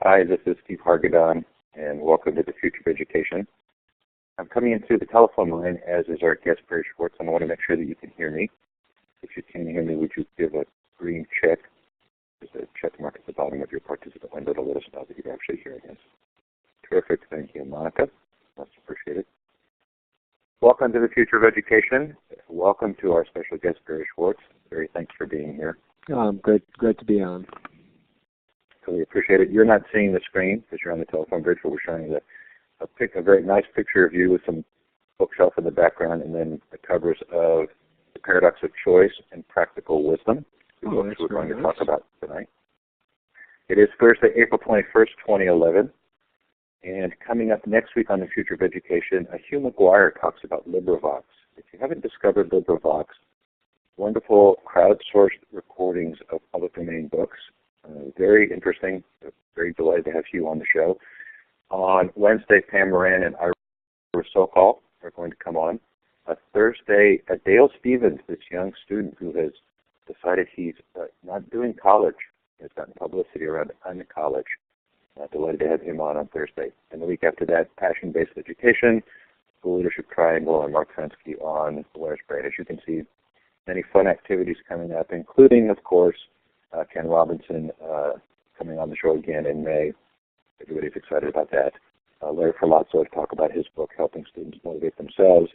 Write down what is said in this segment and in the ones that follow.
Hi, this is Steve Hargadon, and welcome to the Future of Education. I'm coming in through the telephone line, as is our guest, Barry Schwartz, and I want to make sure that you can hear me. If you can hear me, would you give a green check? There's a check mark at the bottom of your participant window to let us know that you're actually hearing us. Terrific. Thank you, Monica. Much appreciated. Welcome to the Future of Education. Welcome to our special guest, Barry Schwartz. Barry, thanks for being here. Great to be on. Really appreciate it. You're not seeing the screen because you're on the telephone bridge, but we're showing you a very nice picture of you with some bookshelf in the background, and then the covers of The Paradox of Choice and Practical Wisdom, the books we're going to talk about tonight. It is Thursday, April 21st, 2011, and coming up next week on the Future of Education, Hugh McGuire talks about LibriVox. If you haven't discovered LibriVox, wonderful crowdsourced recordings of public domain books. Very interesting. Very delighted to have Hugh on the show. On Wednesday, Pam Moran and Ira Sokol are going to come on. Thursday, Dale Stevens, this young student who has decided he's not doing college. He's gotten publicity around I'm in college. Delighted to have him on Thursday. And the week after that, Passion-Based Education, School Leadership Triangle, and Mark Fensky on Awareness Brain. As you can see, many fun activities coming up, including, of course, Ken Robinson coming on the show again in May. Everybody's excited about that. Larry Ferlazzo to talk about his book, Helping Students Motivate Themselves.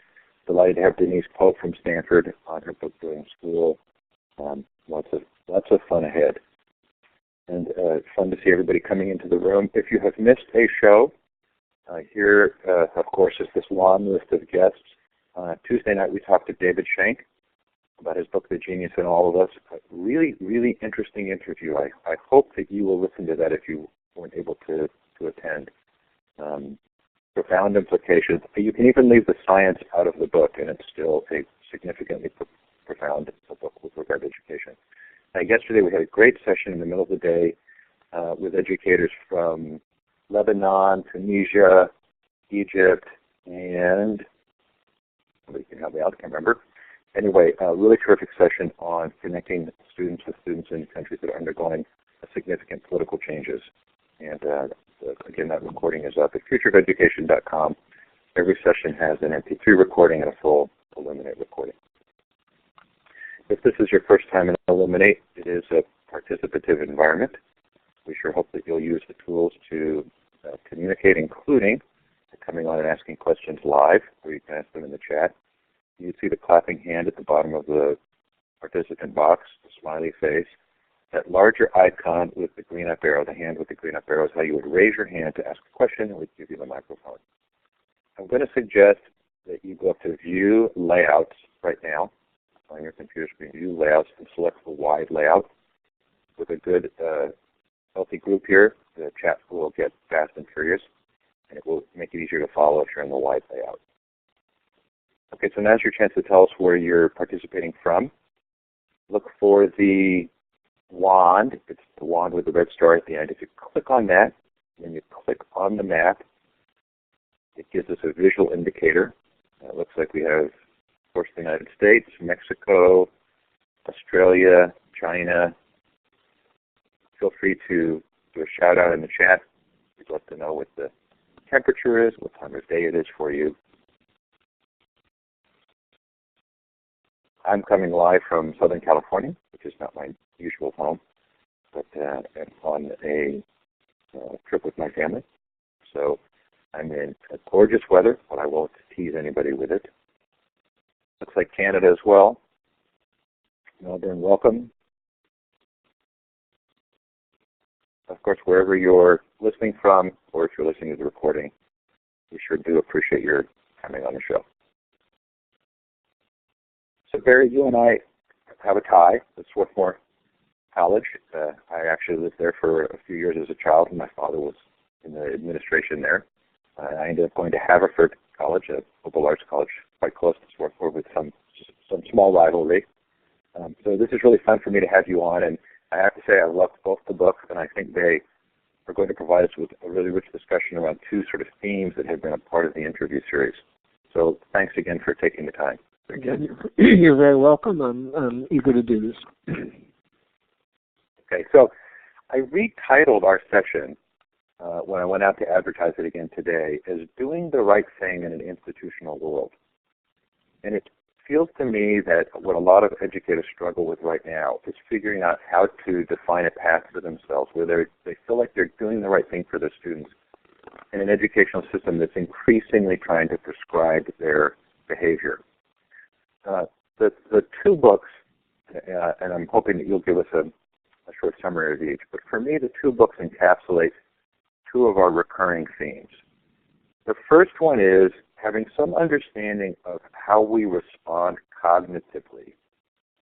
Delighted to have Denise Pope from Stanford on her book, Doing School. Lots of fun ahead. And fun to see everybody coming into the room. If you have missed a show, here, of course, is this long list of guests. Tuesday night, we talked to David Shank about his book, The Genius in All of Us. A really, really interesting interview. I hope that you will listen to that if you weren't able to attend. Profound implications. You can even leave the science out of the book, and it's still a significantly profound book with regard to education. Yesterday, we had a great session in the middle of the day with educators from Lebanon, Tunisia, Egypt, and somebody can help me out, I can't remember. Anyway, a really terrific session on connecting students with students in countries that are undergoing significant political changes. And again, that recording is up at futureofeducation.com. Every session has an MP3 recording and a full Illuminate recording. If this is your first time in Illuminate, it is a participative environment. We sure hope that you'll use the tools to communicate, including coming on and asking questions live, or you can ask them in the chat. You see the clapping hand at the bottom of the participant box, the smiley face. That larger icon with the green up arrow, the hand with the green up arrow, is how you would raise your hand to ask a question, and we'd give you the microphone. I'm going to suggest that you go up to View Layouts right now on your computer screen, View Layouts, and select the wide layout. With a good, healthy group here, the chat will get fast and furious, and it will make it easier to follow if you're in the wide layout. Okay, so now's your chance to tell us where you're participating from. Look for the wand. It's the wand with the red star at the end. If you click on that, and then you click on the map, it gives us a visual indicator. It looks like we have, of course, the United States, Mexico, Australia, China. Feel free to do a shout out in the chat. We'd love to know what the temperature is, what time of day it is for you. I'm coming live from Southern California, which is not my usual home, but I'm on a trip with my family. So I'm in gorgeous weather, but I won't tease anybody with it. Looks like Canada as well. Melbourne, welcome. Of course, wherever you're listening from, or if you're listening to the recording, we sure do appreciate your coming on the show. So Barry, you and I have a tie at Swarthmore College. I actually lived there for a few years as a child, and my father was in the administration there. I ended up going to Haverford College, a liberal arts college quite close to Swarthmore, with some small rivalry. So this is really fun for me to have you on, and I have to say I loved both the books, and I think they are going to provide us with a really rich discussion around two sort of themes that have been a part of the interview series. So thanks again for taking the time. Again, you're very welcome. I'm eager to do this. Okay, so I retitled our session when I went out to advertise it again today, as doing the right thing in an institutional world. And it feels to me that what a lot of educators struggle with right now is figuring out how to define a path for themselves where they feel like they're doing the right thing for their students in an educational system that's increasingly trying to prescribe their behavior. The two books, and I'm hoping that you'll give us a short summary of each, but for me the two books encapsulate two of our recurring themes. The first one is having some understanding of how we respond cognitively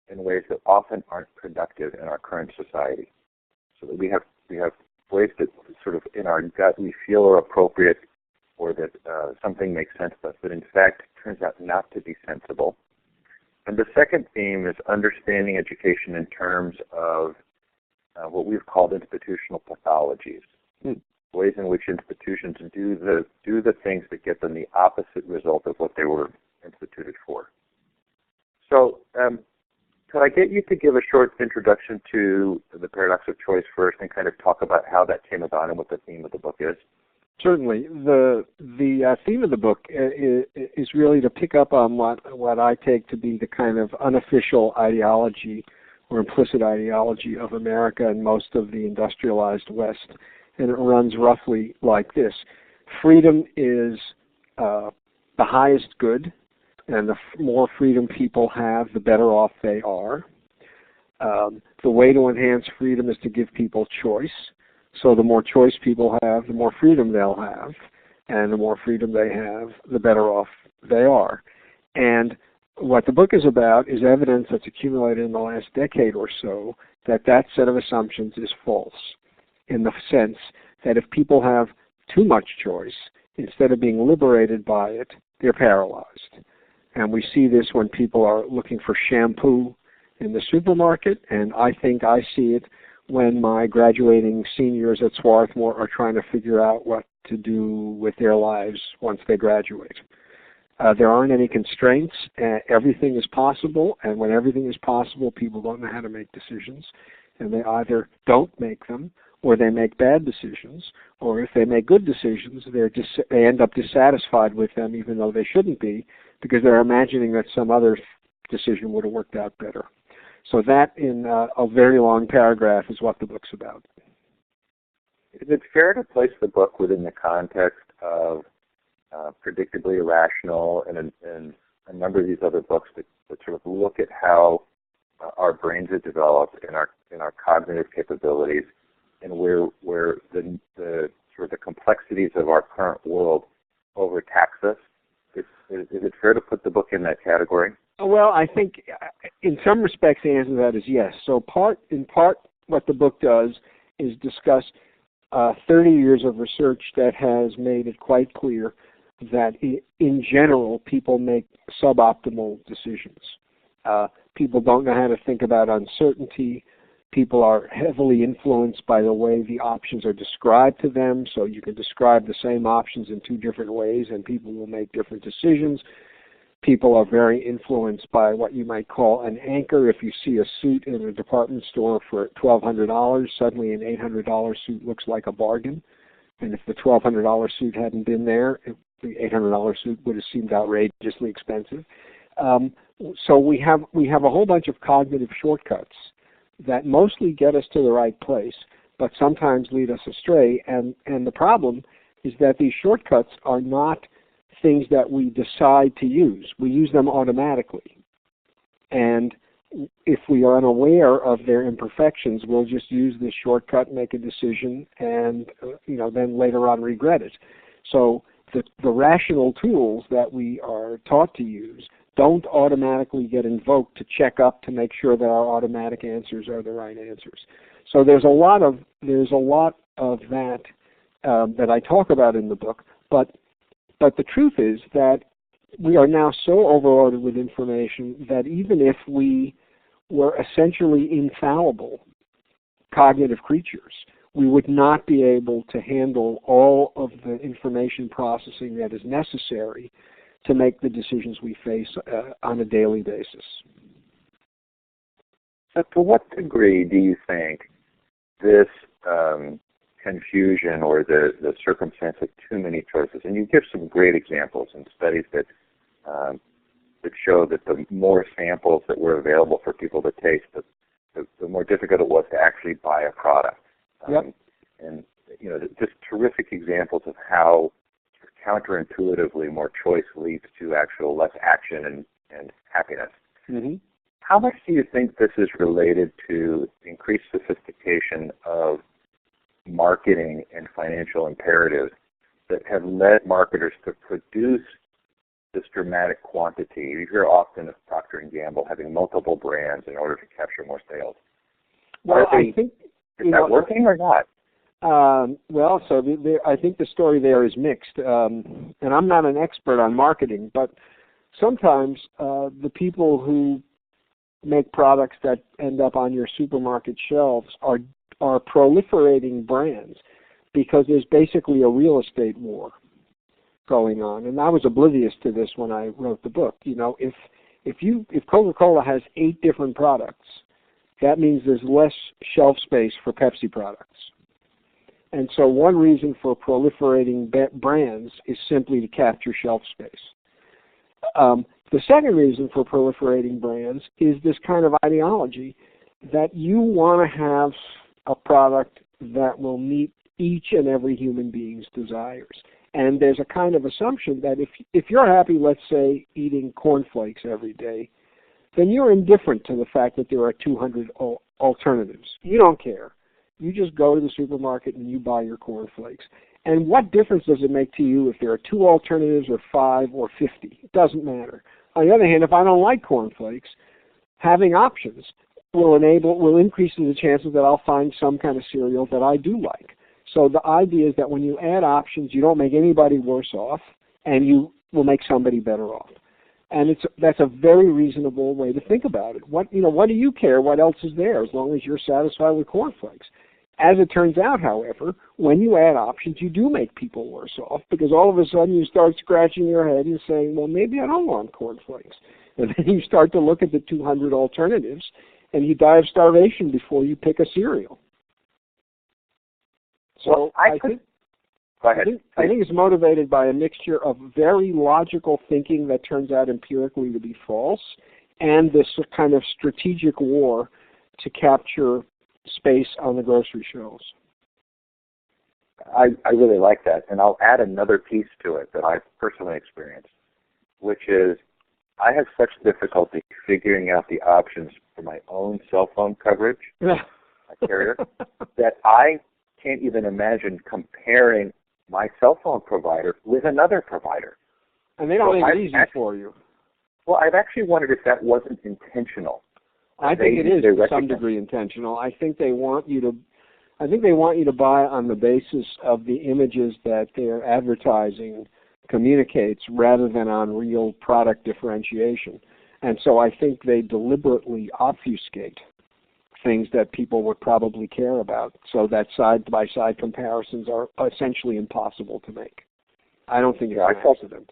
in ways that often aren't productive in our current society. So that we have ways that sort of in our gut we feel are appropriate or that something makes sense to us, but in fact turns out not to be sensible. And the second theme is understanding education in terms of what we've called institutional pathologies. Ways in which institutions do the things that get them the opposite result of what they were instituted for. So could I get you to give a short introduction to the paradox of choice first and kind of talk about how that came about and what the theme of the book is? Certainly. The theme of the book is really to pick up on what I take to be the kind of unofficial ideology or implicit ideology of America and most of the industrialized West. And it runs roughly like this. Freedom is the highest good, and the more freedom people have, the better off they are. The way to enhance freedom is to give people choice. So the more choice people have, the more freedom they'll have. And the more freedom they have, the better off they are. And what the book is about is evidence that's accumulated in the last decade or so that set of assumptions is false, in the sense that if people have too much choice, instead of being liberated by it, they're paralyzed. And we see this when people are looking for shampoo in the supermarket, and I think I see it when my graduating seniors at Schwartz are trying to figure out what to do with their lives once they graduate. There aren't any constraints. Everything is possible, and when everything is possible, people don't know how to make decisions, and they either don't make them, or they make bad decisions, or if they make good decisions, they end up dissatisfied with them, even though they shouldn't be, because they're imagining that some other decision would have worked out better. So that, in a very long paragraph, is what the book's about. Is it fair to place the book within the context of Predictably Irrational and a number of these other books that sort of look at how our brains are developed and our cognitive capabilities, and where the sort of the complexities of our current world overtax us? Is it fair to put the book in that category? Well, I think in some respects the answer to that is yes. So in part, what the book does is discuss 30 years of research that has made it quite clear that in general people make suboptimal decisions. People don't know how to think about uncertainty. People are heavily influenced by the way the options are described to them. So you can describe the same options in two different ways and people will make different decisions. People are very influenced by what you might call an anchor. If you see a suit in a department store for $1,200, suddenly an $800 suit looks like a bargain. And if the $1,200 suit hadn't been there, the $800 suit would have seemed outrageously expensive. So we have a whole bunch of cognitive shortcuts that mostly get us to the right place, but sometimes lead us astray. And the problem is that these shortcuts are not things that we decide to use. We use them automatically. And if we are unaware of their imperfections, we'll just use this shortcut, make a decision, and then later on regret it. So the rational tools that we are taught to use don't automatically get invoked to check up to make sure that our automatic answers are the right answers. So there's a lot of that that I talk about in the book, but the truth is that we are now so overloaded with information that even if we were essentially infallible cognitive creatures, we would not be able to handle all of the information processing that is necessary to make the decisions we face on a daily basis. So to what degree do you think this confusion or the circumstance of too many choices. And you give some great examples and studies that show that the more samples that were available for people to taste, the more difficult it was to actually buy a product. Yep. And just terrific examples of how counterintuitively more choice leads to actual less action and happiness. Mm-hmm. How much do you think this is related to increased sophistication of marketing and financial imperatives that have led marketers to produce this dramatic quantity? You hear often of Procter & Gamble having multiple brands in order to capture more sales. Well, I think... Is that working or not? I think the story there is mixed. And I'm not an expert on marketing, but sometimes the people who make products that end up on your supermarket shelves are proliferating brands because there's basically a real estate war going on. And I was oblivious to this when I wrote the book. If Coca-Cola has 8 different products, that means there's less shelf space for Pepsi products. And so one reason for proliferating brands is simply to capture shelf space. The second reason for proliferating brands is this kind of ideology that you want to have a product that will meet each and every human being's desires. And there's a kind of assumption that if you're happy, let's say, eating cornflakes every day, then you're indifferent to the fact that there are 200 alternatives. You don't care. You just go to the supermarket and you buy your cornflakes. And what difference does it make to you if there are 2 alternatives or 5 or 50? It doesn't matter. On the other hand, if I don't like cornflakes, having options will increase the chances that I'll find some kind of cereal that I do like. So the idea is that when you add options, you don't make anybody worse off, and you will make somebody better off. And that's a very reasonable way to think about it. What do you care what else is there as long as you're satisfied with cornflakes? As it turns out, however, when you add options, you do make people worse off because all of a sudden you start scratching your head and saying, well, maybe I don't want cornflakes. And then you start to look at the 200 alternatives and you die of starvation before you pick a cereal. So I think it's motivated by a mixture of very logical thinking that turns out empirically to be false and this kind of strategic war to capture space on the grocery shelves. I really like that. And I'll add another piece to it that I've personally experienced, which is I have such difficulty figuring out the options for my own cell phone coverage, my carrier, that I can't even imagine comparing my cell phone provider with another provider. And they don't make it easy for you. Well, I've actually wondered if that wasn't intentional. I think it is to some degree intentional. I think they want you to buy on the basis of the images that their advertising communicates rather than on real product differentiation. And so I think they deliberately obfuscate things that people would probably care about so that side-by-side comparisons are essentially impossible to make. I don't think it's an accident.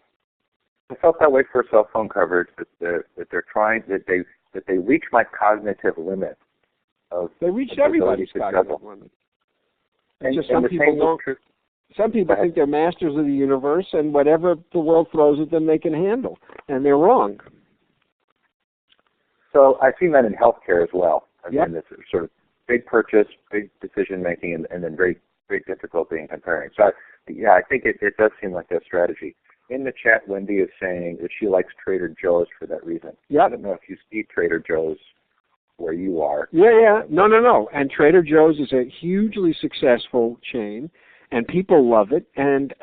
I felt that way for cell phone coverage, that they reach my cognitive limit. They reached everybody's cognitive limit. Some people think they're masters of the universe, and whatever the world throws at them, they can handle, and they're wrong. So I've seen that in healthcare as well. Yep. This sort of big purchase, big decision making, and then very great difficulty in comparing. So I think it does seem like a strategy. In the chat, Wendy is saying that she likes Trader Joe's for that reason. Yep. I don't know if you see Trader Joe's where you are. Yeah. No. And Trader Joe's is a hugely successful chain, and people love it, and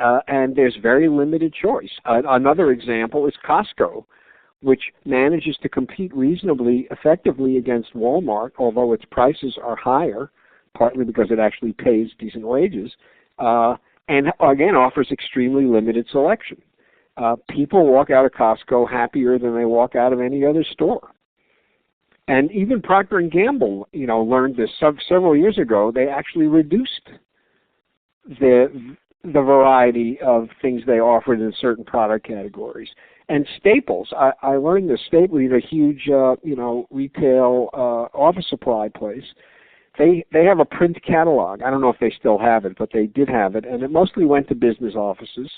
there's very limited choice. Another example is Costco, which manages to compete reasonably effectively against Walmart, although its prices are higher, partly because it actually pays decent wages, and again offers extremely limited selection. People walk out of Costco happier than they walk out of any other store. And even Procter & Gamble, learned this several years ago. They actually reduced the variety of things they offered in certain product categories. And Staples, I learned this. Staples is a huge, retail office supply place. they have a print catalog. I don't know if they still have it, but they did have it, and it mostly went to business offices.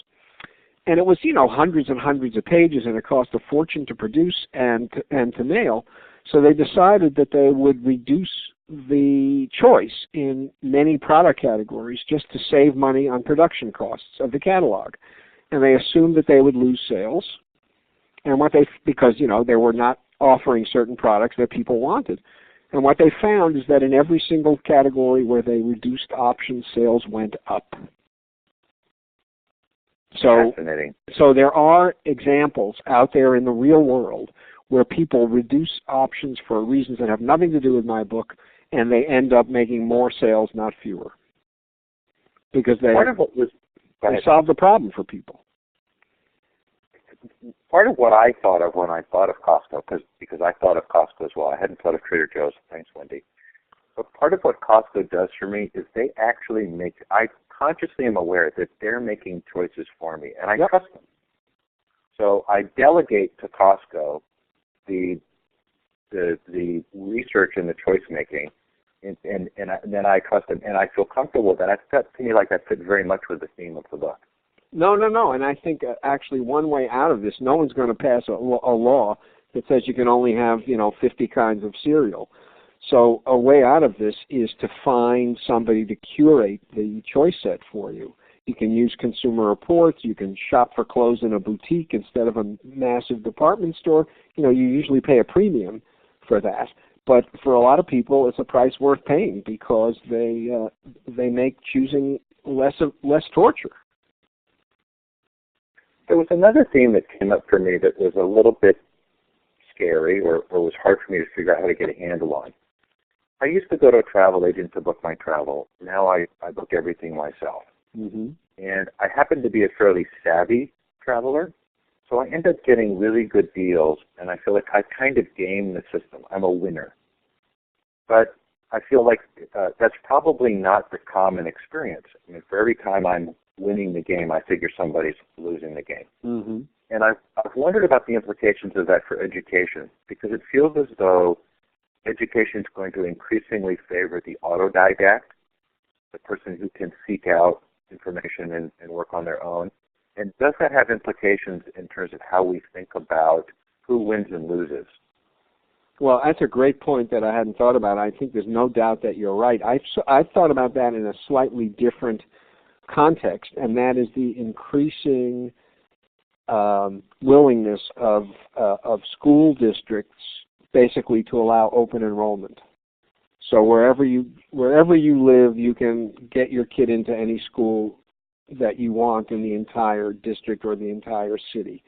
And it was, hundreds and hundreds of pages, and it cost a fortune to produce and to mail. So they decided that they would reduce the choice in many product categories just to save money on production costs of the catalog. And they assumed that they would lose sales, and because they were not offering certain products that people wanted. And what they found is that in every single category where they reduced options, sales went up. Fascinating. So there are examples out there in the real world where people reduce options for reasons that have nothing to do with my book, and they end up making more sales, not fewer, because they solve the problem for people. Part of what I thought of when I thought of Costco, because I thought of Costco as well. I hadn't thought of Trader Joe's. Thanks, Wendy. But part of what Costco does for me is they actually I consciously am aware that they're making choices for me, and I trust them. So I delegate to Costco the research and the choice making, and then I trust them, and I feel comfortable that to me like that fits very much with the theme of the book. No, and I think actually one way out of this, no one's going to pass a law that says you can only have 50 kinds of cereal. So a way out of this is to find somebody to curate the choice set for you. You can use Consumer Reports. You can shop for clothes in a boutique instead of a massive department store. You usually pay a premium for that. But for a lot of people, it's a price worth paying because they make choosing less torture. There was another theme that came up for me that was a little bit scary or was hard for me to figure out how to get a handle on. I used to go to a travel agent to book my travel. Now I book everything myself. Mm-hmm. And I happen to be a fairly savvy traveler, so I end up getting really good deals, and I feel like I kind of game the system. I'm a winner. But I feel like that's probably not the common experience. I mean, for every time I'm winning the game, I figure somebody's losing the game. Mm-hmm. And I've wondered about the implications of that for education, because it feels as though education is going to increasingly favor the autodidact, the person who can seek out information and work on their own. And does that have implications in terms of how we think about who wins and loses? Well, that's a great point that I hadn't thought about. I think there's no doubt that you're right. I've thought about that in a slightly different context, and that is the increasing willingness of school districts basically to allow open enrollment. So wherever you live, you can get your kid into any school that you want in the entire district or the entire city.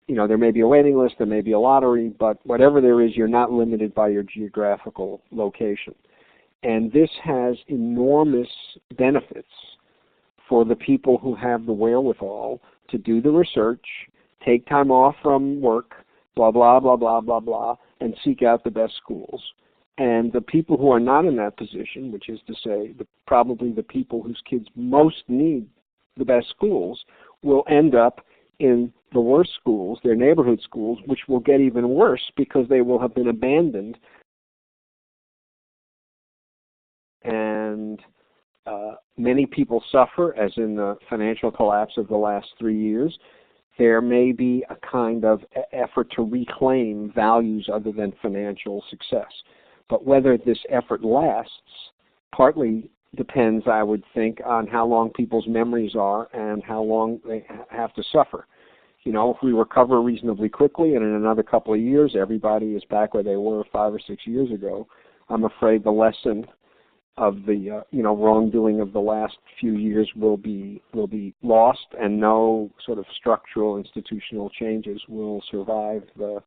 There may be a waiting list, there may be a lottery, but whatever there is, you're not limited by your geographical location. And this has enormous benefits for the people who have the wherewithal to do the research, take time off from work, blah, blah, blah, blah, blah, blah, and seek out the best schools. And the people who are not in that position, which is to say probably the people whose kids most need the best schools, will end up in the worst schools, their neighborhood schools, which will get even worse because they will have been abandoned. And many people suffer, as in the financial collapse of the last 3 years. There may be a kind of effort to reclaim values other than financial success. But whether this effort lasts partly depends, I would think, on how long people's memories are and how long they have to suffer. If we recover reasonably quickly and in another couple of years everybody is back where they were 5 or 6 years ago, I'm afraid the lesson of the wrongdoing of the last few years will be lost, and no sort of structural institutional changes will survive the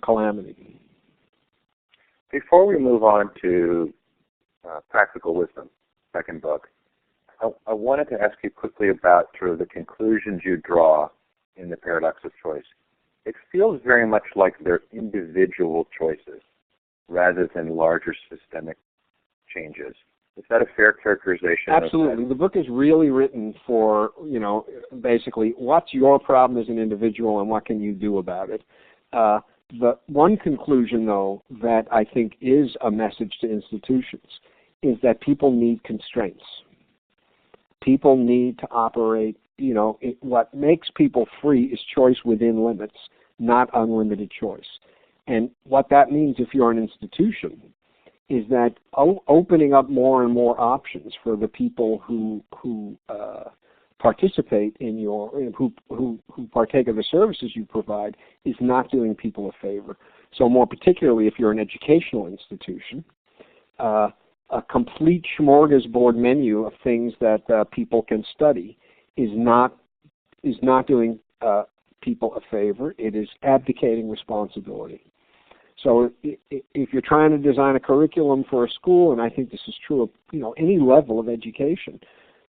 calamity. Before we move on to Practical Wisdom, second book, I wanted to ask you quickly about sort of the conclusions you draw in The Paradox of Choice. It feels very much like they're individual choices rather than larger systemic changes. Is that a fair characterization? Absolutely. The book is really written for, basically what's your problem as an individual and what can you do about it. The one conclusion, though, that I think is a message to institutions is that people need constraints. People need to operate, what makes people free is choice within limits, not unlimited choice. And what that means if you're an institution is that opening up more and more options for the people who participate in who partake of the services you provide is not doing people a favor. So more particularly if you're an educational institution, a complete smorgasbord menu of things that people can study is not doing people a favor. It is abdicating responsibility. So if you're trying to design a curriculum for a school, and I think this is true of any level of education,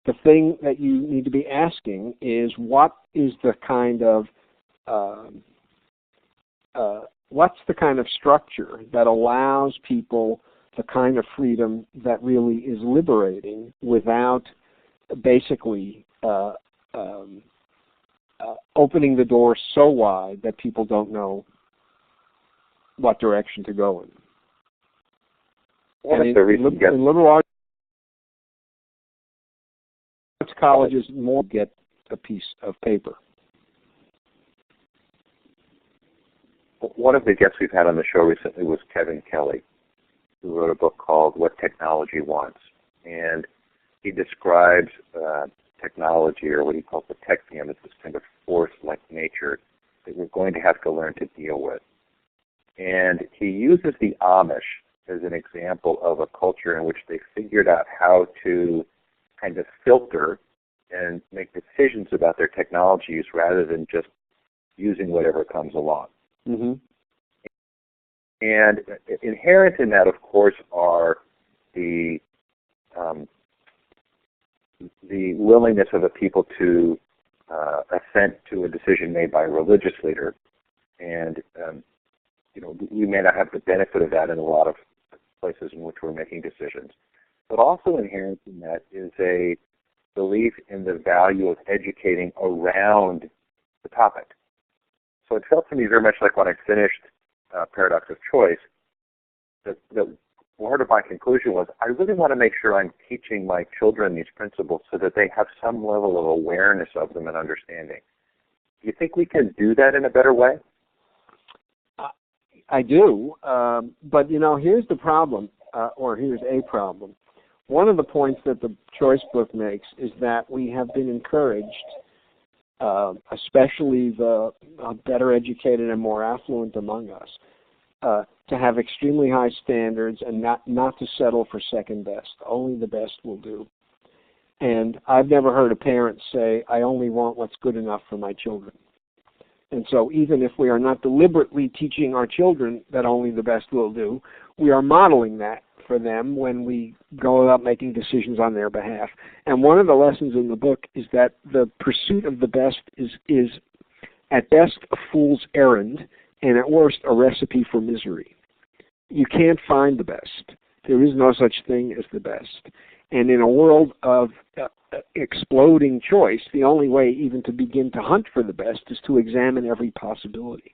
the thing that you need to be asking is what is the kind of what's the kind of structure that allows people the kind of freedom that really is liberating without basically opening the door so wide that people don't know what direction to go in. In liberal arts colleges, more get a piece of paper. One of the guests we've had on the show recently was Kevin Kelly, who wrote a book called What Technology Wants. And he describes technology, or what he calls the technium, as this kind of force-like nature that we're going to have to learn to deal with. And he uses the Amish as an example of a culture in which they figured out how to kind of filter and make decisions about their technologies rather than just using whatever comes along. Mm-hmm. And inherent in that, of course, are the willingness of a people to assent to a decision made by a religious leader. And we may not have the benefit of that in a lot of places in which we're making decisions. But also inherent in that is a belief in the value of educating around the topic. So it felt to me very much like when I finished Paradox of Choice, that part of my conclusion was I really want to make sure I'm teaching my children these principles so that they have some level of awareness of them and understanding. Do you think we can do that in a better way? I do, but here's the problem, or here's a problem. One of the points that the Choice book makes is that we have been encouraged, especially the better educated and more affluent among us, to have extremely high standards and not to settle for second best. Only the best will do. And I've never heard a parent say, I only want what's good enough for my children. And so even if we are not deliberately teaching our children that only the best will do, we are modeling that for them when we go about making decisions on their behalf. And one of the lessons in the book is that the pursuit of the best is at best a fool's errand, and at worst a recipe for misery. You can't find the best. There is no such thing as the best. And in a world of exploding choice, the only way even to begin to hunt for the best is to examine every possibility.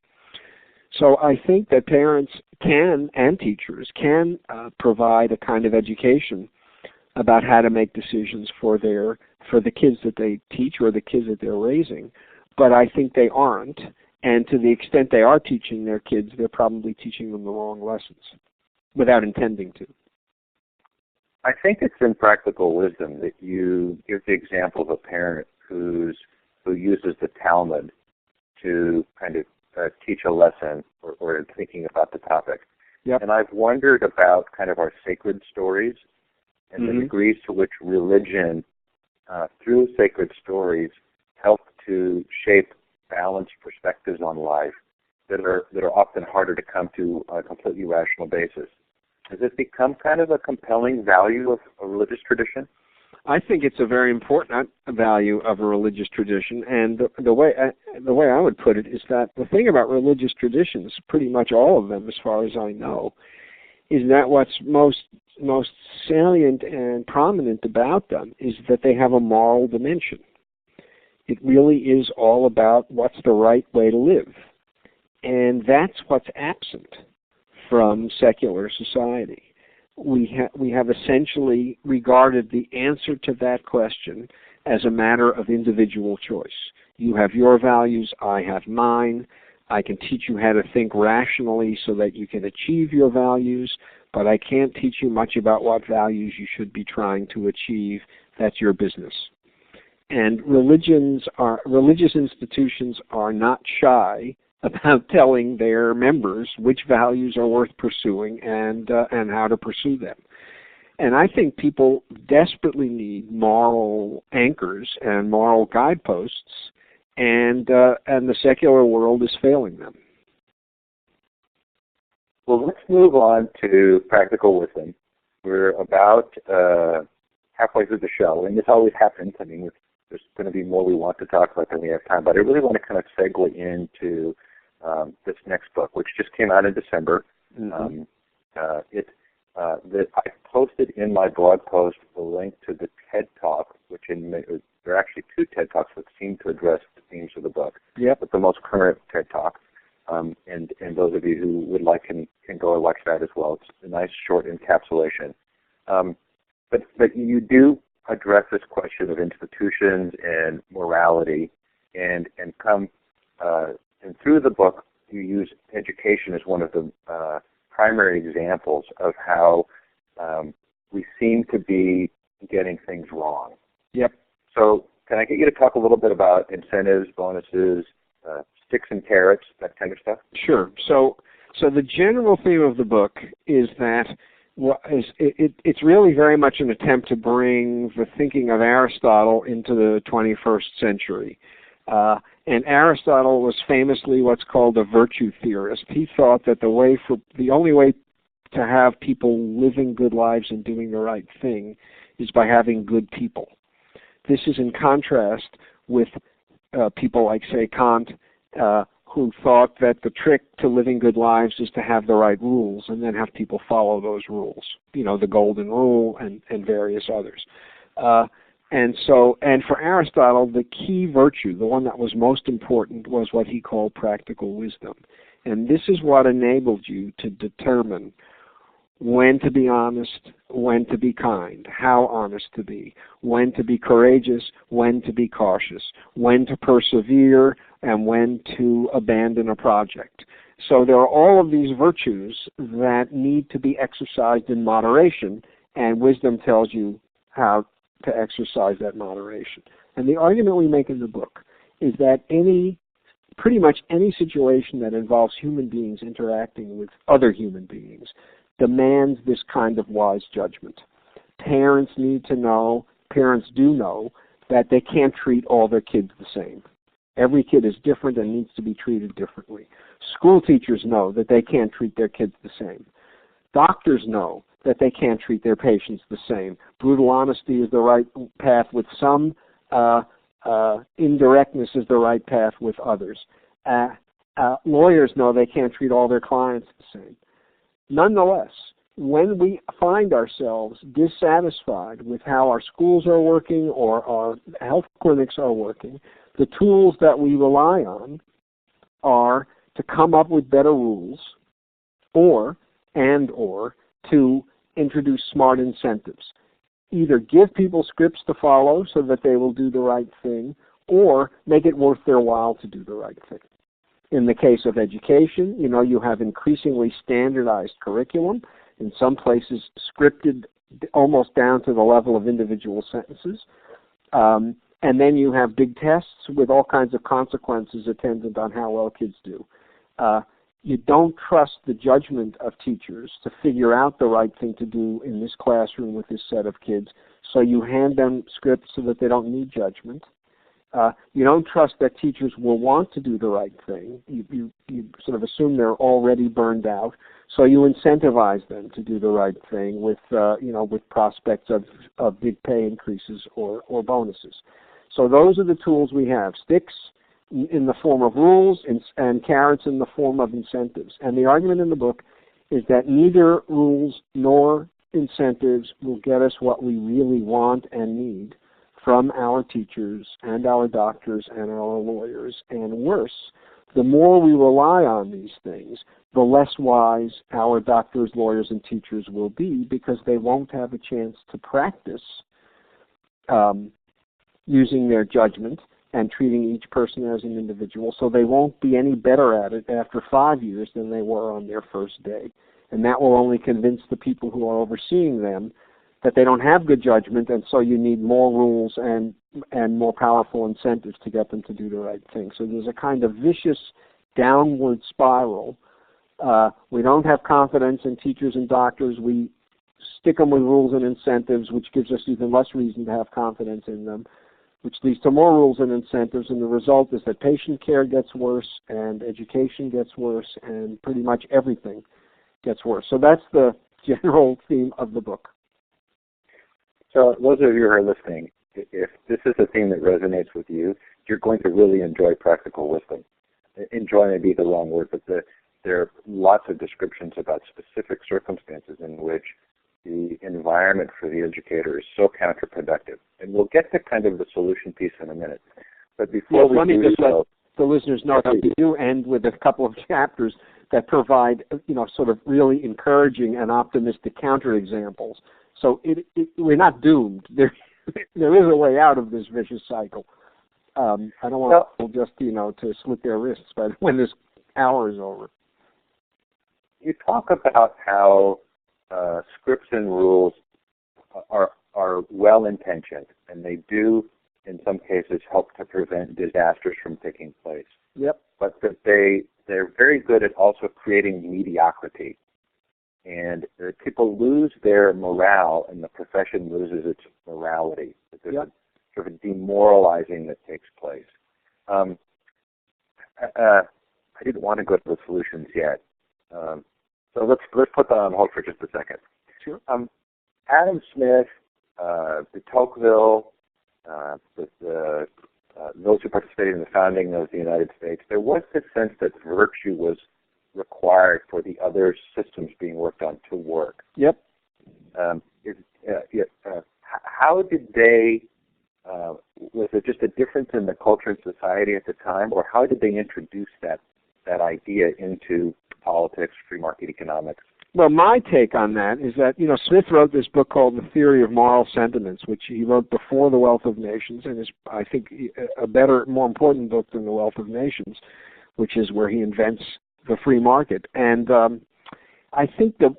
So I think that parents can, and teachers can, provide a kind of education about how to make decisions for the kids that they teach or the kids that they're raising. But I think they aren't. And to the extent they are teaching their kids, they're probably teaching them the wrong lessons without intending to. I think it's in practical wisdom that you give the example of a parent who uses the Talmud to kind of teach a lesson or thinking about the topic. Yep. And I've wondered about kind of our sacred stories and the degrees to which religion, through sacred stories, help to shape balanced perspectives on life that are often harder to come to on a completely rational basis. Has it become kind of a compelling value of a religious tradition? I think it's a very important value of a religious tradition, and the way I would put it is that the thing about religious traditions, pretty much all of them as far as I know, is that what's most salient and prominent about them is that they have a moral dimension. It really is all about what's the right way to live. And that's what's absent from secular society. We have essentially regarded the answer to that question as a matter of individual choice. You have your values, I have mine. I can teach you how to think rationally so that you can achieve your values, but I can't teach you much about what values you should be trying to achieve. That's your business. And religious institutions are not shy about telling their members which values are worth pursuing and how to pursue them. And I think people desperately need moral anchors and moral guideposts, and the secular world is failing them. Well, let's move on to practical wisdom. We're about halfway through the show, and this always happens. I mean, there's going to be more we want to talk about than we have time, but I really want to kind of segue into this next book, which just came out in December. Mm-hmm. That I posted in my blog post the link to the TED Talk, which there are actually two TED Talks that seem to address the themes of the book. Yep. But the most current TED Talk, and those of you who would like can go and watch that as well. It's a nice short encapsulation. But you do address this question of institutions and morality, and through the book you use education as one of the primary examples of how we seem to be getting things wrong. Yep. So can I get you to talk a little bit about incentives, bonuses, sticks and carrots, that kind of stuff? Sure. So the general theme of the book is that it's really very much an attempt to bring the thinking of Aristotle into the 21st century. And Aristotle was famously what's called a virtue theorist. He thought that the only way to have people living good lives and doing the right thing is by having good people. This is in contrast with people like, say, Kant, who thought that the trick to living good lives is to have the right rules and then have people follow those rules, the golden rule and various others. And for Aristotle, the key virtue, the one that was most important, was what he called practical wisdom. And this is what enabled you to determine when to be honest, when to be kind, how honest to be, when to be courageous, when to be cautious, when to persevere, and when to abandon a project. So there are all of these virtues that need to be exercised in moderation, and wisdom tells you how to exercise that moderation. And the argument we make in the book is that pretty much any situation that involves human beings interacting with other human beings demands this kind of wise judgment. Parents do know that they can't treat all their kids the same. Every kid is different and needs to be treated differently. School teachers know that they can't treat their kids the same. Doctors know that they can't treat their patients the same. Brutal honesty is the right path with some. Indirectness is the right path with others. Lawyers know they can't treat all their clients the same. Nonetheless, when we find ourselves dissatisfied with how our schools are working or our health clinics are working, the tools that we rely on are to come up with better rules or to introduce smart incentives. Either give people scripts to follow so that they will do the right thing, or make it worth their while to do the right thing. In the case of education, you have increasingly standardized curriculum, in some places scripted almost down to the level of individual sentences. And then you have big tests with all kinds of consequences attendant on how well kids do. You don't trust the judgment of teachers to figure out the right thing to do in this classroom with this set of kids, so you hand them scripts so that they don't need judgment. You don't trust that teachers will want to do the right thing. You sort of assume they're already burned out, so you incentivize them to do the right thing with prospects of big pay increases or bonuses. So those are the tools we have: sticks in the form of rules and carrots in the form of incentives. And the argument in the book is that neither rules nor incentives will get us what we really want and need from our teachers and our doctors and our lawyers. And worse, the more we rely on these things, the less wise our doctors, lawyers, and teachers will be, because they won't have a chance to practice using their judgment and treating each person as an individual, so they won't be any better at it after 5 years than they were on their first day. And that will only convince the people who are overseeing them that they don't have good judgment, and so you need more rules and more powerful incentives to get them to do the right thing. So there's a kind of vicious downward spiral. We don't have confidence in teachers and doctors. We stick them with rules and incentives, which gives us even less reason to have confidence in them, which leads to more rules and incentives, and the result is that patient care gets worse, and education gets worse, and pretty much everything gets worse. So that's the general theme of the book. So those of you who are listening, if this is a theme that resonates with you, you're going to really enjoy Practical Wisdom. Enjoy may be the wrong word, but there are lots of descriptions about specific circumstances in which the environment for the educator is so counterproductive. And we'll get to kind of the solution piece in a minute. But before let me just let the listeners know that we please. do end with a couple of chapters that provide, sort of really encouraging and optimistic counterexamples. So we're not doomed. There is a way out of this vicious cycle. I don't want people just, to slit their wrists when this hour is over. You talk about how scripts and rules are well-intentioned, and they do, in some cases, help to prevent disasters from taking place. Yep. But that they're very good at also creating mediocrity. And people lose their morale, and the profession loses its morality. There's a sort of demoralizing that takes place. I didn't want to go to the solutions yet, so let's put that on hold for just a second. Sure. Adam Smith, de Tocqueville, those who participated in the founding of the United States, there was this sense that virtue was required for the other systems being worked on to work. Yep. How did they, was it just a difference in the culture and society at the time, or how did they introduce that idea into politics, free market economics? Well, my take on that is that, Smith wrote this book called The Theory of Moral Sentiments, which he wrote before The Wealth of Nations, and is, I think, a better, more important book than The Wealth of Nations, which is where he invents the free market. And I think that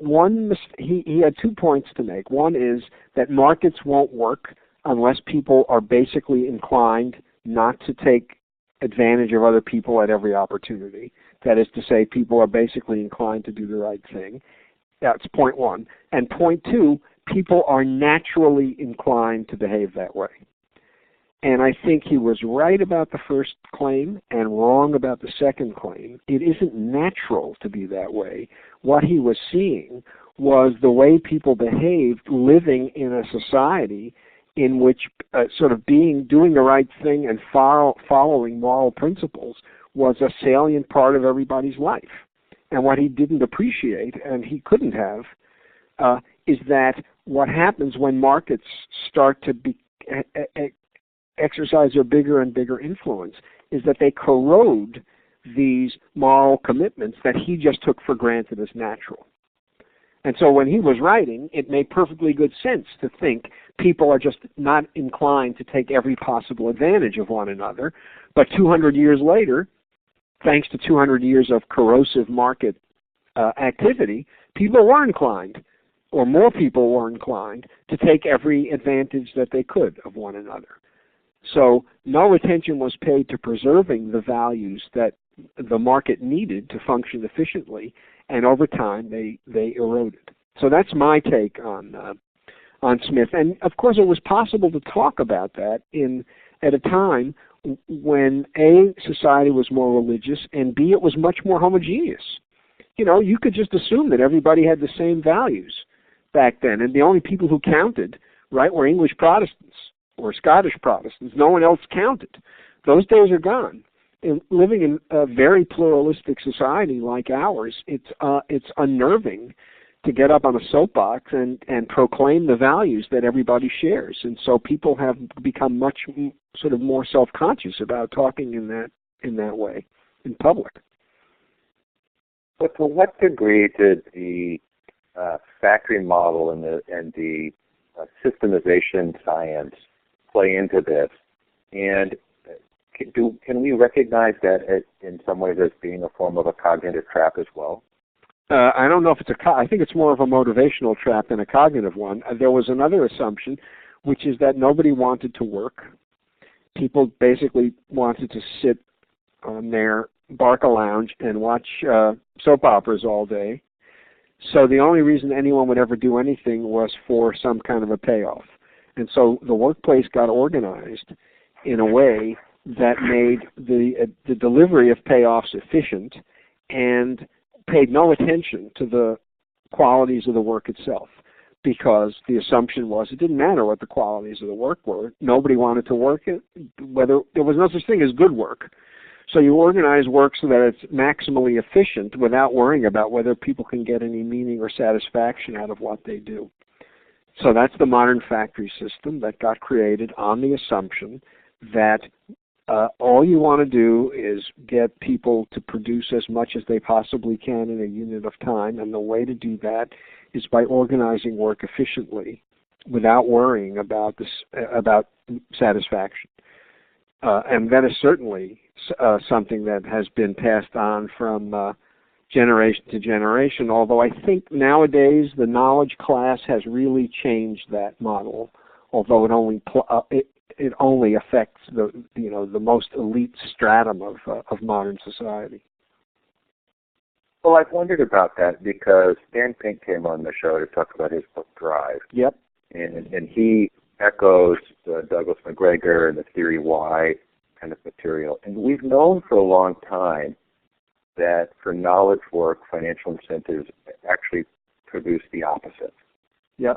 he had 2 points to make. One is that markets won't work unless people are basically inclined not to take advantage of other people at every opportunity. That is to say, people are basically inclined to do the right thing. That's point one. And point two, people are naturally inclined to behave that way. And I think he was right about the first claim and wrong about the second claim. It isn't natural to be that way. What he was seeing was the way people behaved living in a society in which doing the right thing and following moral principles was a salient part of everybody's life. And what he didn't appreciate, and he couldn't have, is that what happens when markets start to exercise a bigger and bigger influence is that they corrode these moral commitments that he just took for granted as natural. And so when he was writing, it made perfectly good sense to think people are just not inclined to take every possible advantage of one another. But 200 years later, thanks to 200 years of corrosive market activity, people were inclined, or more people were inclined, to take every advantage that they could of one another. So no attention was paid to preserving the values that the market needed to function efficiently, and over time they eroded. So that's my take on Smith. And of course it was possible to talk about that at a time when A, society was more religious, and B, it was much more homogeneous. You could just assume that everybody had the same values back then, and the only people who counted, right, were English Protestants or Scottish Protestants. No one else counted. Those days are gone. Living in a very pluralistic society like ours, it's unnerving to get up on a soapbox and proclaim the values that everybody shares. And so people have become much sort of more self-conscious about talking in that way. in public. But to what degree did the factory model and the systemization science play into this? And can we recognize that in some ways as being a form of a cognitive trap as well? I don't know if it's I think it's more of a motivational trap than a cognitive one. There was another assumption, which is that nobody wanted to work. People basically wanted to sit on their Barca lounge and watch soap operas all day. So the only reason anyone would ever do anything was for some kind of a payoff. And so the workplace got organized in a way that made the delivery of payoffs efficient and paid no attention to the qualities of the work itself, because the assumption was it didn't matter what the qualities of the work were. Nobody wanted to work it, whether there was no such thing as good work. So you organize work so that it's maximally efficient without worrying about whether people can get any meaning or satisfaction out of what they do. So that's the modern factory system that got created on the assumption that all you want to do is get people to produce as much as they possibly can in a unit of time, and the way to do that is by organizing work efficiently without worrying about satisfaction. And that is certainly something that has been passed on from generation to generation, although I think nowadays the knowledge class has really changed that model, although it only affects the most elite stratum of modern society. Well, I've wondered about that because Dan Pink came on the show to talk about his book Drive. Yep. And he echoes the Douglas McGregor and the Theory Why kind of material. And we've known for a long time that for knowledge work, financial incentives actually produce the opposite. Yep.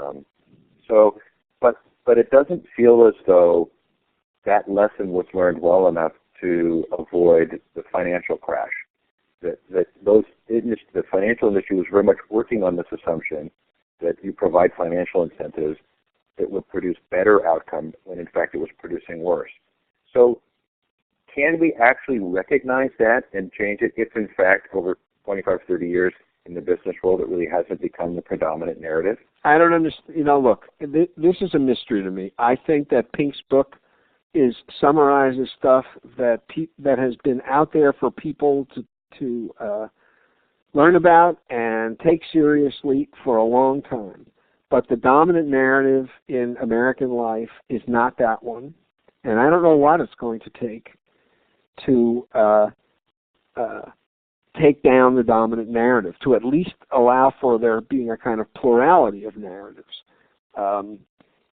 But it doesn't feel as though that lesson was learned well enough to avoid the financial crash. The financial industry was very much working on this assumption that you provide financial incentives that would produce better outcomes when in fact it was producing worse. So can we actually recognize that and change it if in fact over 25, 30 years in the business world it really hasn't become the predominant narrative? I don't understand. Look, this is a mystery to me. I think that Pink's book summarizes stuff that has been out there for people to learn about and take seriously for a long time. But the dominant narrative in American life is not that one. And I don't know what it's going to take to take down the dominant narrative, to at least allow for there being a kind of plurality of narratives.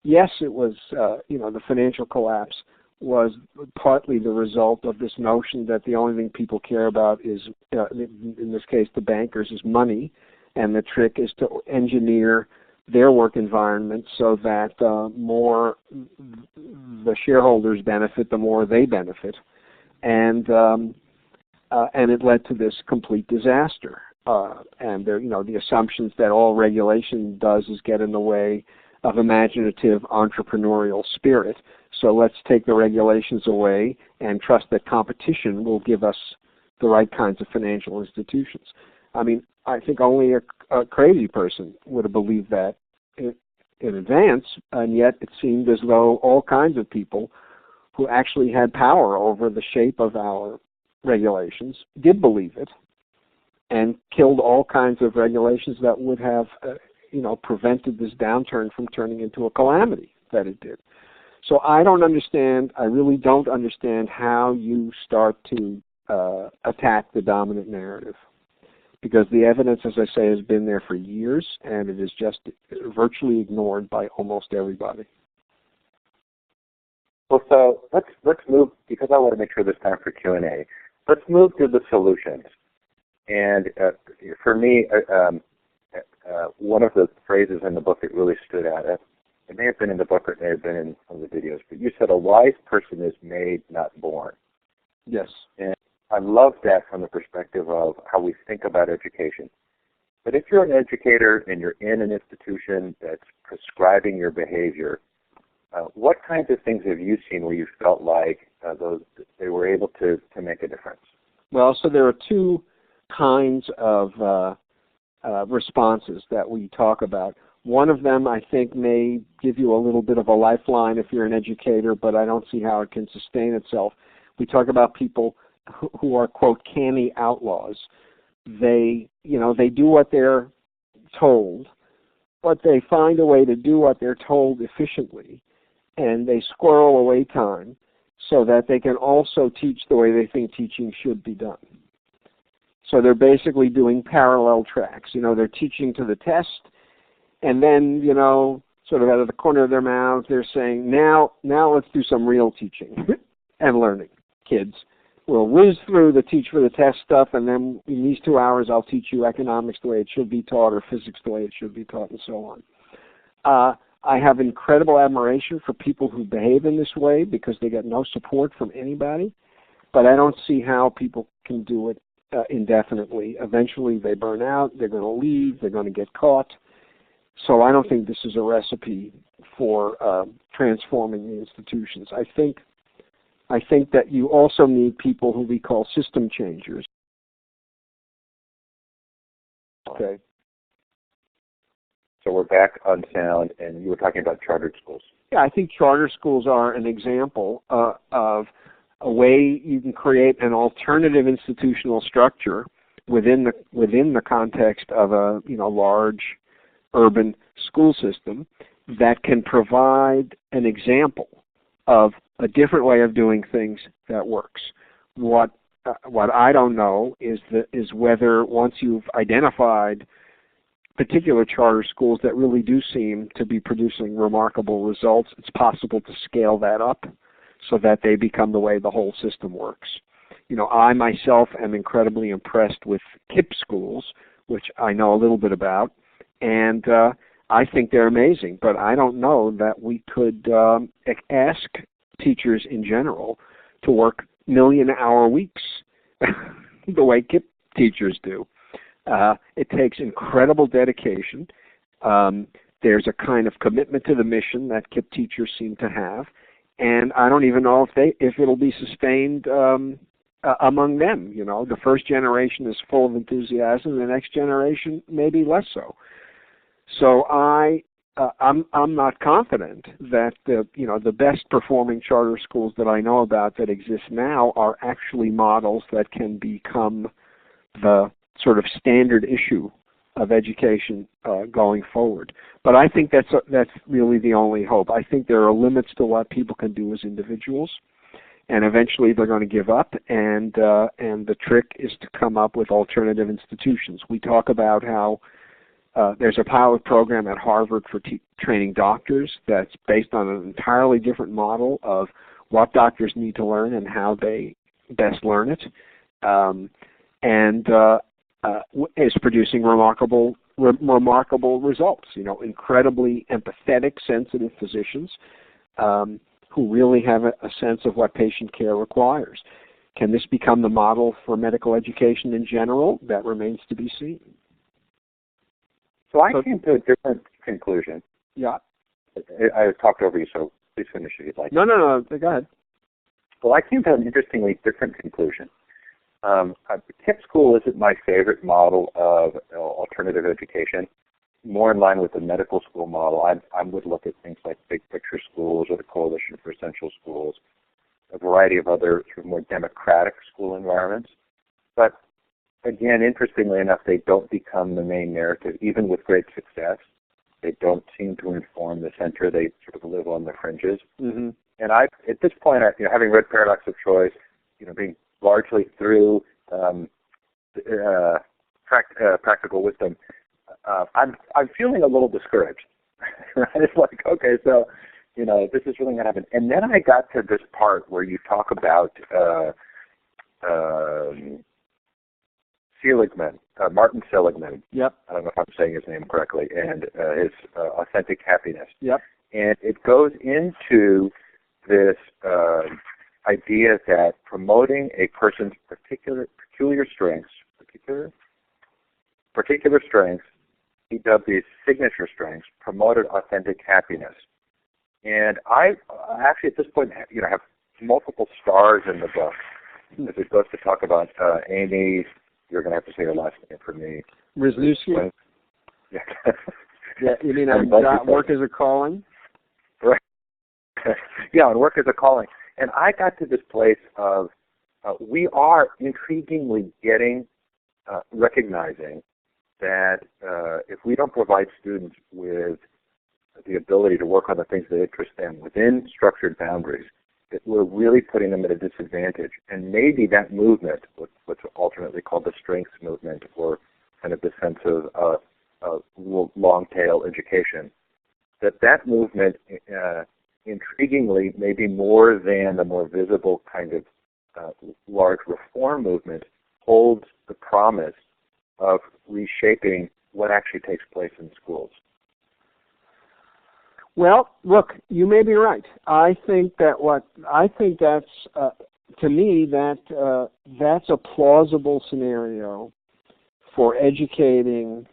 Yes, it was, the financial collapse was partly the result of this notion that the only thing people care about is, in this case, the bankers, is money, and the trick is to engineer their work environment so that more the shareholders benefit, the more they benefit, and it led to this complete disaster. And there, the assumptions that all regulation does is get in the way of imaginative entrepreneurial spirit. So let's take the regulations away and trust that competition will give us the right kinds of financial institutions. I mean, I think only a crazy person would have believed that in advance, and yet it seemed as though all kinds of people who actually had power over the shape of our regulations did believe it and killed all kinds of regulations that would have prevented this downturn from turning into a calamity that it did. So I really don't understand how you start to attack the dominant narrative, because the evidence, as I say, has been there for years, and it is just virtually ignored by almost everybody. Well, so let's move, because I want to make sure there's time for Q&A. Let's move to the solutions. And for me, one of the phrases in the book that really stood out, it may have been in the book or it may have been in one of the videos, but you said a wise person is made, not born. Yes. And I love that from the perspective of how we think about education. But if you're an educator and you're in an institution that's prescribing your behavior, what kinds of things have you seen where you felt like they were able to make a difference? Well, so there are two kinds of responses that we talk about. One of them, I think, may give you a little bit of a lifeline if you're an educator, but I don't see how it can sustain itself. We talk about people who are, quote, canny outlaws. They do what they're told, but they find a way to do what they're told efficiently, and they squirrel away time so that they can also teach the way they think teaching should be done. So they're basically doing parallel tracks. They're teaching to the test, and then, sort of out of the corner of their mouth, they're saying, now let's do some real teaching and learning. Kids, we'll whiz through the teach for the test stuff, and then in these 2 hours I'll teach you economics the way it should be taught, or physics the way it should be taught, and so on. I have incredible admiration for people who behave in this way because they get no support from anybody, but I don't see how people can do it indefinitely. Eventually they burn out, they're going to leave, they're going to get caught. So I don't think this is a recipe for transforming the institutions. I think that you also need people who we call system changers. Okay. So we're back on sound, and you were talking about chartered schools. Yeah, I think charter schools are an example of a way you can create an alternative institutional structure within the context of a large urban school system that can provide an example of a different way of doing things that works. What I don't know is whether once you've identified particular charter schools that really do seem to be producing remarkable results, it's possible to scale that up so that they become the way the whole system works. I myself am incredibly impressed with KIPP schools, which I know a little bit about, and I think they're amazing, but I don't know that we could ask teachers in general to work million-hour weeks the way KIPP teachers do. It takes incredible dedication. There's a kind of commitment to the mission that KIPP teachers seem to have, and I don't even know if it'll be sustained among them. The first generation is full of enthusiasm, the next generation maybe less so. So I'm not confident that the best performing charter schools that I know about that exist now are actually models that can become the sort of standard issue of education going forward. But I think that's really the only hope. I think there are limits to what people can do as individuals, and eventually they're going to give up. And the trick is to come up with alternative institutions. We talk about how there's a pilot program at Harvard for training doctors that's based on an entirely different model of what doctors need to learn and how they best learn it, and is producing remarkable results. Incredibly empathetic, sensitive physicians who really have a sense of what patient care requires. Can this become the model for medical education in general? That remains to be seen. So I came to a different conclusion. Yeah. I talked over you, so please finish if you'd like. No, go ahead. Well, I came to an interestingly different conclusion. KIPP school isn't my favorite model of alternative education. More in line with the medical school model, I would look at things like Big Picture schools or the Coalition for Essential Schools, a variety of other sort of more democratic school environments. But again, interestingly enough, they don't become the main narrative, even with great success. They don't seem to inform the center. They sort of live on the fringes. Mm-hmm. And at this point, having read Paradox of Choice, being largely through Practical Wisdom, I'm feeling a little discouraged. Right? It's like, okay, so this is really going to happen. And then I got to this part where you talk about Seligman, Martin Seligman. Yep. I don't know if I'm saying his name correctly, and his authentic happiness. Yep. And it goes into this idea that promoting a person's peculiar strengths, he dubbed these signature strengths, promoted authentic happiness. And I actually at this point, have multiple stars in the book as we're supposed to talk about Amy, you're going to have to say your last name for me. Wisniewski? Yeah. Yeah, you mean I've got work as a calling? Right. Yeah, and work as a calling. And I got to this place of we are intriguingly recognizing that if we don't provide students with the ability to work on the things that interest them within structured boundaries, that we're really putting them at a disadvantage. And maybe that movement, what's alternately called the strengths movement, or kind of the sense of long-tail education, that movement, intriguingly, maybe more than the more visible kind of large reform movement, holds the promise of reshaping what actually takes place in schools. Well, look, you may be right. I think that's to me that's a plausible scenario for educating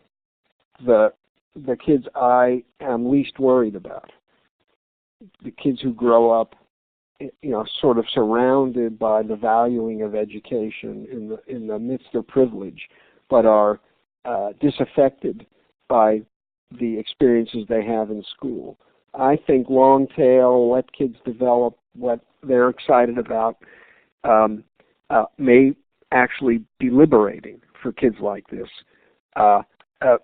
the kids I am least worried about. The kids who grow up, sort of surrounded by the valuing of education in the midst of privilege, but are disaffected by the experiences they have in school. I think long tail, let kids develop what they're excited about, may actually be liberating for kids like this,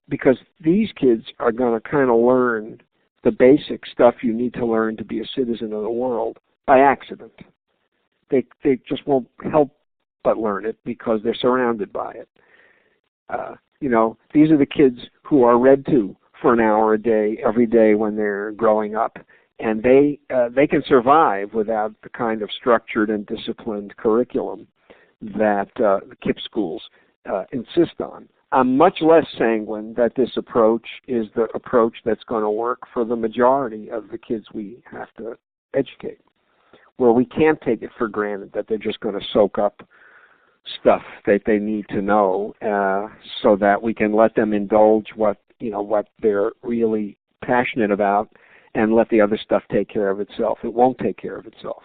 because these kids are going to kind of learn the basic stuff you need to learn to be a citizen of the world by accident. They just won't help but learn it because they're surrounded by it. These are the kids who are read to for an hour a day, every day when they're growing up, and they can survive without the kind of structured and disciplined curriculum that the KIPP schools insist on. I'm much less sanguine that this approach is the approach that's going to work for the majority of the kids we have to educate, where we can't take it for granted that they're just going to soak up stuff that they need to know, so that we can let them indulge what they're really passionate about and let the other stuff take care of itself. It won't take care of itself.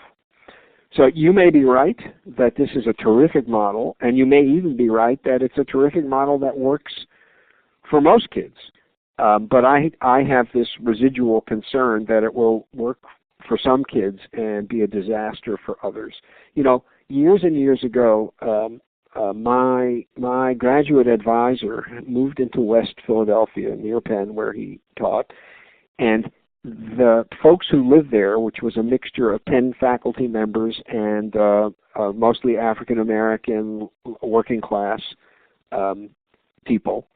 So you may be right that this is a terrific model, and you may even be right that it's a terrific model that works for most kids. But I have this residual concern that it will work for some kids and be a disaster for others. Years and years ago, my graduate advisor moved into West Philadelphia near Penn, where he taught, and the folks who lived there, which was a mixture of Penn faculty members and mostly African American working class people,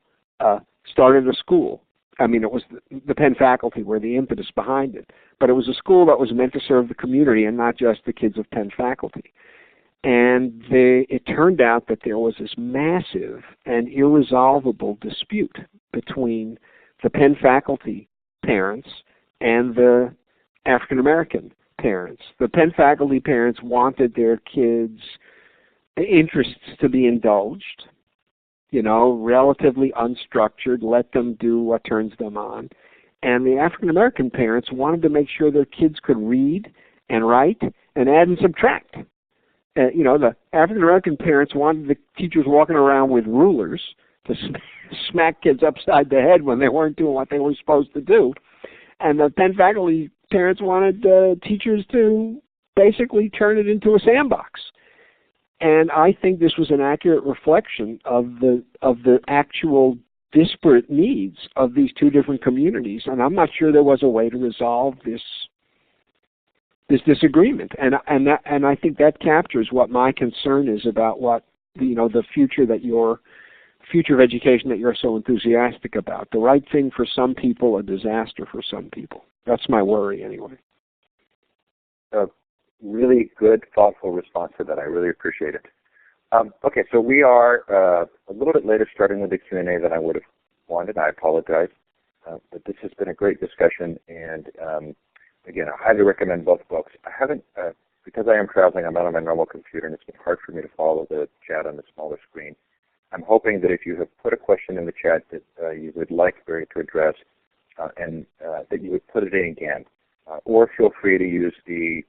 started a school. I mean, it was the Penn faculty were the impetus behind it, but it was a school that was meant to serve the community and not just the kids of Penn faculty. And it turned out that there was this massive and irresolvable dispute between the Penn faculty parents and the African American parents. The Penn faculty parents wanted their kids' interests to be indulged, relatively unstructured, let them do what turns them on. And the African American parents wanted to make sure their kids could read and write and add and subtract. The African American parents wanted the teachers walking around with rulers to smack kids upside the head when they weren't doing what they were supposed to do. And the Penn faculty parents wanted teachers to basically turn it into a sandbox. And I think this was an accurate reflection of the actual disparate needs of these two different communities. And I'm not sure there was a way to resolve this disagreement. And I think that captures what my concern is about what the future of education that you're so enthusiastic about. The right thing for some people, a disaster for some people. That's my worry anyway. Really good, thoughtful response to that. I really appreciate it. Okay, so we are a little bit later starting with the Q&A than I would have wanted. I apologize. But this has been a great discussion, and again, I highly recommend both books. I haven't, because I am traveling, I'm not on my normal computer, and it's been hard for me to follow the chat on the smaller screen. I'm hoping that if you have put a question in the chat that you would like Barry to address, and that you would put it in again. Or feel free to use the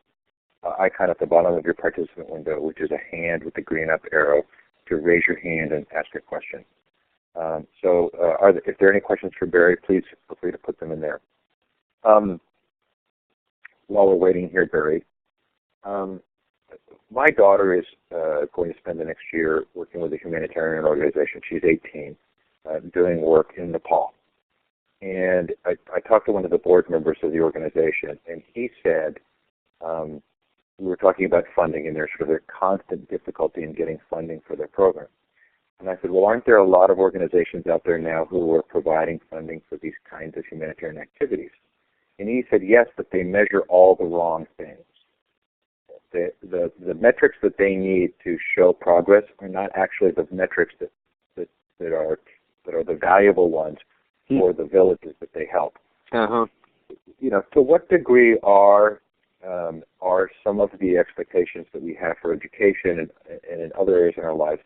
icon at the bottom of your participant window, which is a hand with the green up arrow to raise your hand and ask a question. If there are any questions for Barry, please feel free to put them in there. While we're waiting here, Barry, my daughter is going to spend the next year working with a humanitarian organization. She's 18, doing work in Nepal. And I talked to one of the board members of the organization, and he said, we were talking about funding, and there's sort of their constant difficulty in getting funding for their program. And I said, well, aren't there a lot of organizations out there now who are providing funding for these kinds of humanitarian activities? And he said, yes, but they measure all the wrong things. The metrics that they need to show progress are not actually the metrics that are the valuable ones for the villages that they help. Uh-huh. To what degree are some of the expectations that we have for education and in other areas in our lives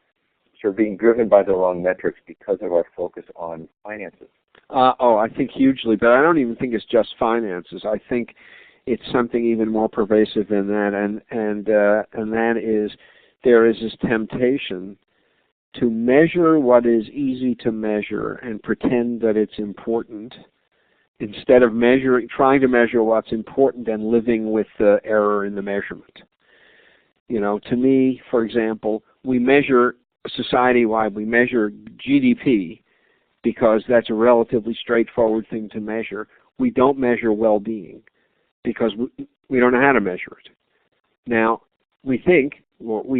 sort of being driven by the wrong metrics because of our focus on finances? I think hugely, but I don't even think it's just finances. I think it's something even more pervasive than that, and that is there is this temptation to measure what is easy to measure and pretend that it's important, instead of trying to measure what's important and living with the error in the measurement. To me, for example, we measure society-wide, we measure GDP because that's a relatively straightforward thing to measure. We don't measure well-being because we don't know how to measure it. Now, we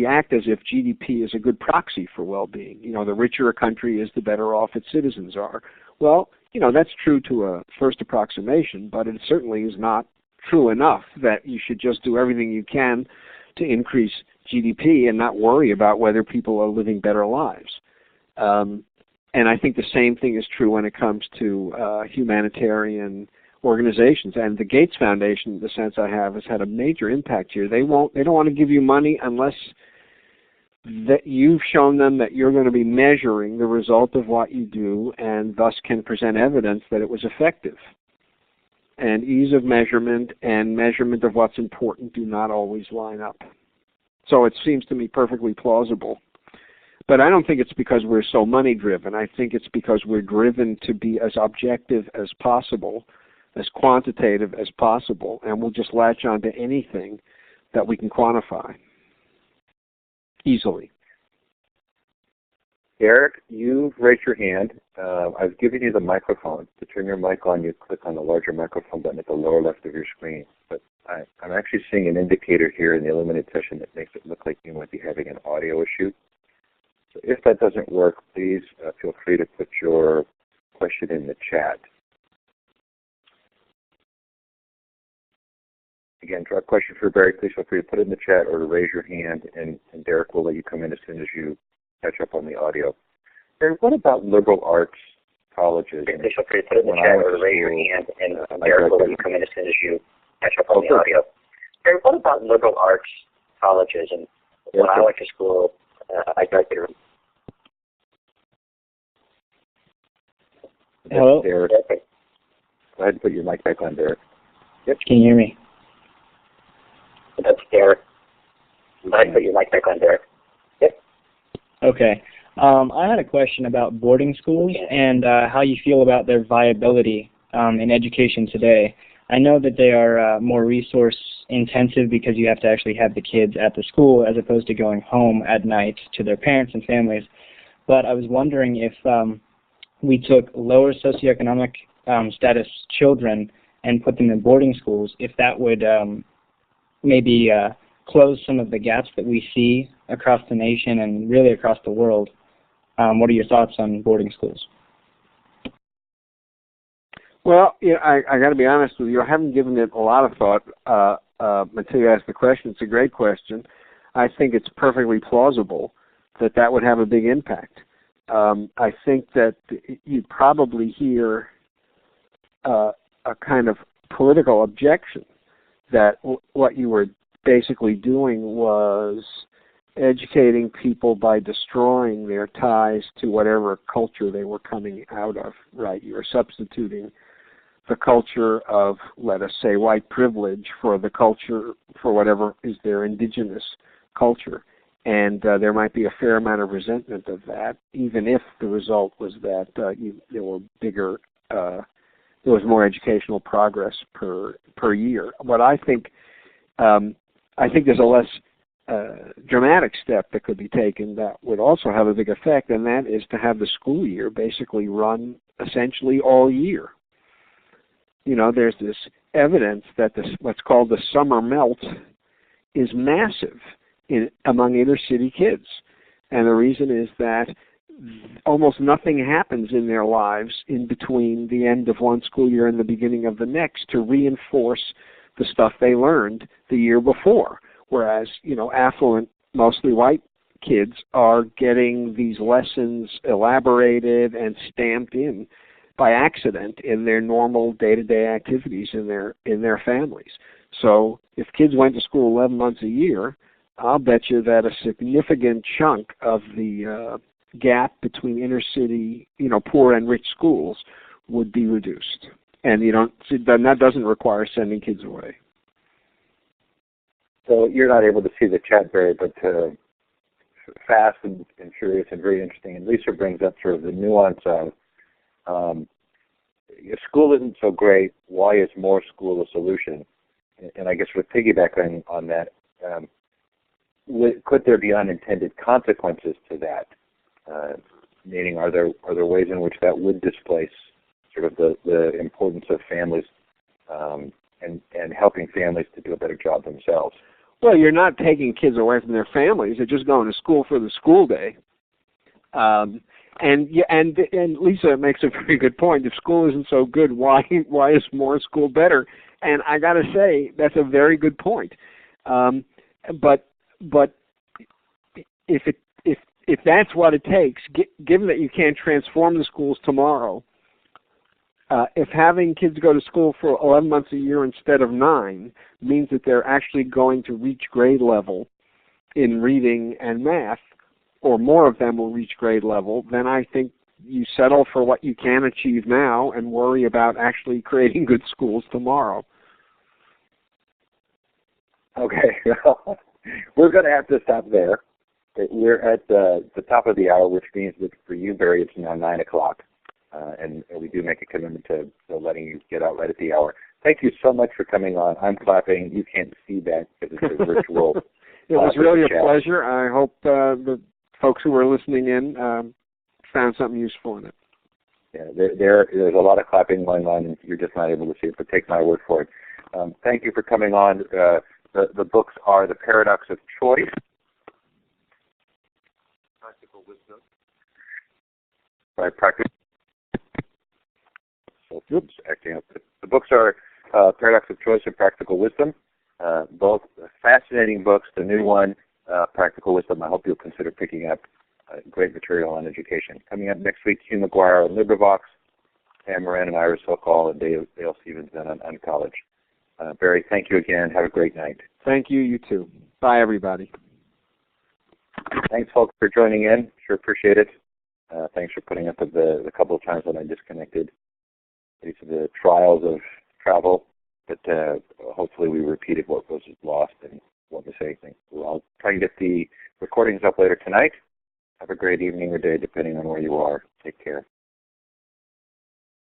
act as if GDP is a good proxy for well-being. The richer a country is, the better off its citizens are. Well, that's true to a first approximation, but it certainly is not true enough that you should just do everything you can to increase GDP and not worry about whether people are living better lives. And I think the same thing is true when it comes to humanitarian organizations. And the Gates Foundation, the sense I have, has had a major impact here. They don't want to give you money unless that you've shown them that you're going to be measuring the result of what you do and thus can present evidence that it was effective. And ease of measurement and measurement of what's important do not always line up. So it seems to me perfectly plausible. But I don't think it's because we're so money-driven. I think it's because we're driven to be as objective as possible, as quantitative as possible, and we'll just latch on to anything that we can quantify easily. Eric, you've raised your hand. I've given you the microphone. To turn your mic on, you click on the larger microphone button at the lower left of your screen. But I'm actually seeing an indicator here in the Illuminated session that makes it look like you might be having an audio issue. So if that doesn't work, please feel free to put your question in the chat. Again, draw a question for Barry. Please feel free to put it in the chat or to raise your hand, and Derek will let you come in as soon as you catch up on the audio. Barry, what about liberal arts colleges? Please feel free to put it in the chat or to raise your hand, and Derek will let you come in as soon as you catch up on the audio. Barry, what about liberal arts colleges? And when I went to school, I graduated. Hello? Derek. Go ahead and put your mic back on, Derek. Yep. Can you hear me? That's Derek. Go ahead and put your mic back on, Derek. Yep. Okay. I had a question about boarding schools and how you feel about their viability in education today. I know that they are more resource intensive because you have to actually have the kids at the school as opposed to going home at night to their parents and families. But I was wondering if we took lower socioeconomic status children and put them in boarding schools, if that would maybe close some of the gaps that we see across the nation and really across the world. What are your thoughts on boarding schools? Well, I got to be honest with you. I haven't given it a lot of thought until you asked the question. It's a great question. I think it's perfectly plausible that would have a big impact. I think that you'd probably hear a kind of political objection that what you were basically doing was educating people by destroying their ties to whatever culture they were coming out of, right? You're substituting the culture of, let us say, white privilege for the culture, for whatever is their indigenous culture. And there might be a fair amount of resentment of that, even if the result was that there were bigger, there was more educational progress per year. What I think there's a less dramatic step that could be taken that would also have a big effect, and that is to have the school year basically run essentially all year. You know, there's this evidence that this, what's called the summer melt, is massive among inner city kids. And the reason is that almost nothing happens in their lives in between the end of one school year and the beginning of the next to reinforce the stuff they learned the year before. Whereas, you know, affluent, mostly white kids are getting these lessons elaborated and stamped in by accident in their normal day-to-day activities in their families. So if kids went to school 11 months a year, I'll bet you that a significant chunk of the gap between inner city, you know, poor and rich schools would be reduced. And that doesn't require sending kids away. So you're not able to see the chat, Barry, but fast and curious and very interesting. And Lisa brings up sort of the nuance of if school isn't so great, why is more school a solution? And I guess with piggybacking on that, could there be unintended consequences to that? Meaning, are there ways in which that would displace sort of the importance of families and helping families to do a better job themselves? Well, you're not taking kids away from their families; they're just going to school for the school day. And Lisa makes a very good point. If school isn't so good, why is more school better? And I got to say, that's a very good point. But if that's what it takes, given that you can't transform the schools tomorrow, if having kids go to school for 11 months a year instead of 9 means that they're actually going to reach grade level in reading and math, or more of them will reach grade level, then I think you settle for what you can achieve now and worry about actually creating good schools tomorrow. Okay, well, we're going to have to stop there. We're at the top of the hour, which means that for you, Barry, it's now 9 o'clock. And we do make a commitment to letting you get out right at the hour. Thank you so much for coming on. I'm clapping. You can't see that because it's a virtual. It was really a pleasure. I hope the folks who were listening in found something useful in it. Yeah, there's a lot of clapping going on, and you're just not able to see it, but take my word for it. Thank you for coming on. The books are The Paradox of Choice, Practical Wisdom, by Practical. Oops, acting up. The books are Paradox of Choice and Practical Wisdom, both fascinating books. The new one, Practical Wisdom, I hope you'll consider picking up. Great material on education. Coming up next week, Hugh McGuire on LibriVox, Pam Moran and Iris Sokol and Dale Stevenson on College. Barry, thank you again. Have a great night. Thank you. You too. Bye, everybody. Thanks, folks, for joining in. Sure appreciate it. Thanks for putting up with the couple of times when I disconnected. These are the trials of travel, but hopefully we repeated what was lost and what was anything. I'll try and get the recordings up later tonight. Have a great evening or day, depending on where you are. Take care.